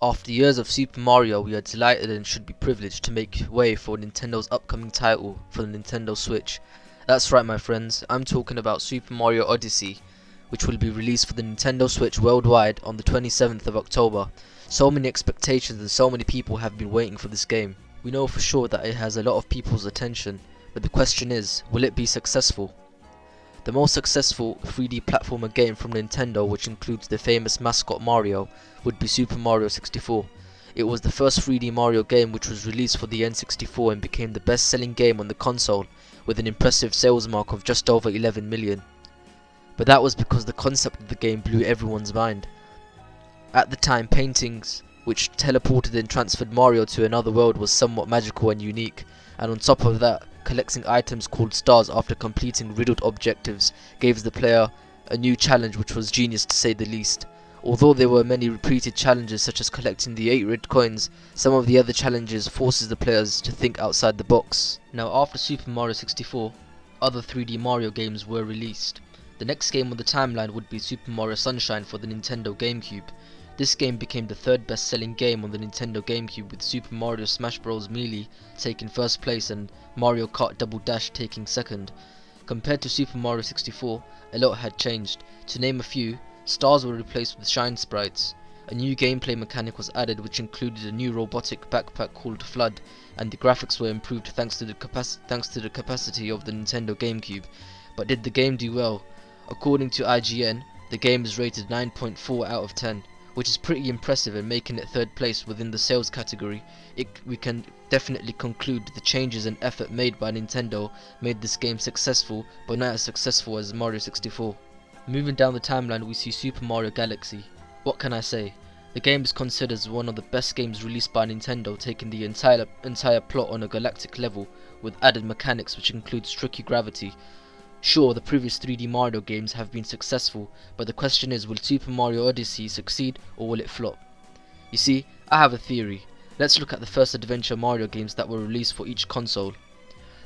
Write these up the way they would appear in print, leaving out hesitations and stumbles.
After years of Super Mario, we are delighted and should be privileged to make way for Nintendo's upcoming title for the Nintendo Switch. That's right, my friends, I'm talking about Super Mario Odyssey, which will be released for the Nintendo Switch worldwide on the 27th of October. So many expectations and so many people have been waiting for this game. We know for sure that it has a lot of people's attention, but the question is, will it be successful? The most successful 3D platformer game from Nintendo, which includes the famous mascot Mario, would be Super Mario 64. It was the first 3D Mario game which was released for the N64 and became the best-selling game on the console, with an impressive sales mark of just over 11 million. But that was because the concept of the game blew everyone's mind. At the time, paintings which teleported and transferred Mario to another world was somewhat magical and unique, and on top of that, collecting items called stars after completing riddled objectives gave the player a new challenge which was genius to say the least. Although there were many repeated challenges such as collecting the 8 red coins, some of the other challenges forces the players to think outside the box. Now after Super Mario 64, other 3D Mario games were released. The next game on the timeline would be Super Mario Sunshine for the Nintendo GameCube. This game became the third best selling game on the Nintendo GameCube, with Super Mario Smash Bros. Melee taking first place and Mario Kart Double Dash taking second. Compared to Super Mario 64, a lot had changed. To name a few, stars were replaced with shine sprites. A new gameplay mechanic was added which included a new robotic backpack called Flood, and the graphics were improved thanks to the capacity of the Nintendo GameCube. But did the game do well? According to IGN, the game is rated 9.4 out of 10. Which is pretty impressive, and making it third place within the sales category. We can definitely conclude the changes and effort made by Nintendo made this game successful, but not as successful as Mario 64. Moving down the timeline, we see Super Mario Galaxy. What can I say? The game is considered as one of the best games released by Nintendo, taking the entire plot on a galactic level with added mechanics which includes tricky gravity. Sure, the previous 3D Mario games have been successful, but the question is, will Super Mario Odyssey succeed or will it flop? You see, I have a theory. Let's look at the first adventure Mario games that were released for each console.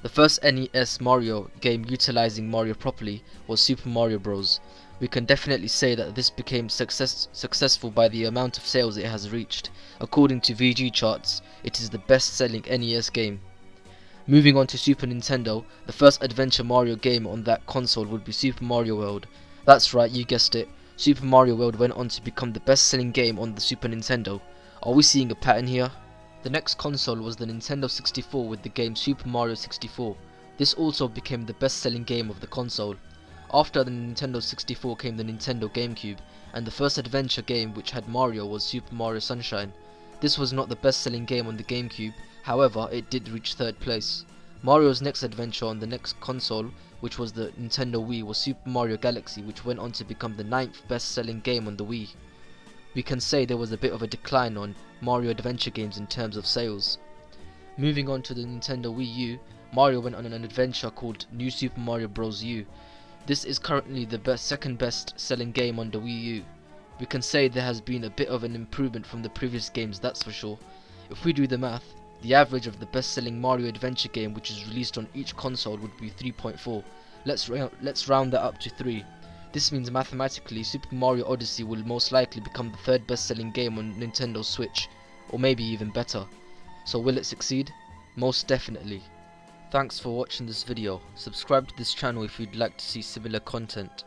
The first NES Mario game utilizing Mario properly was Super Mario Bros. We can definitely say that this became successful by the amount of sales it has reached. According to VG charts, it is the best selling NES game. Moving on to Super Nintendo, the first adventure Mario game on that console would be Super Mario World. That's right, you guessed it. Super Mario World went on to become the best selling game on the Super Nintendo. Are we seeing a pattern here? The next console was the Nintendo 64 with the game Super Mario 64. This also became the best selling game of the console. After the Nintendo 64 came the Nintendo GameCube, and the first adventure game which had Mario was Super Mario Sunshine. This was not the best selling game on the GameCube, however it did reach third place. Mario's next adventure on the next console, which was the Nintendo Wii, was Super Mario Galaxy, which went on to become the 9th best selling game on the Wii. We can say there was a bit of a decline on Mario adventure games in terms of sales. Moving on to the Nintendo Wii U, Mario went on an adventure called New Super Mario Bros. U. This is currently the second best selling game on the Wii U. We can say there has been a bit of an improvement from the previous games, that's for sure. If we do the math, the average of the best-selling Mario adventure game which is released on each console would be 3.4. Let's round that up to 3. This means mathematically Super Mario Odyssey will most likely become the third best-selling game on Nintendo Switch, or maybe even better. So will it succeed? Most definitely. Thanks for watching this video. Subscribe to this channel if you'd like to see similar content.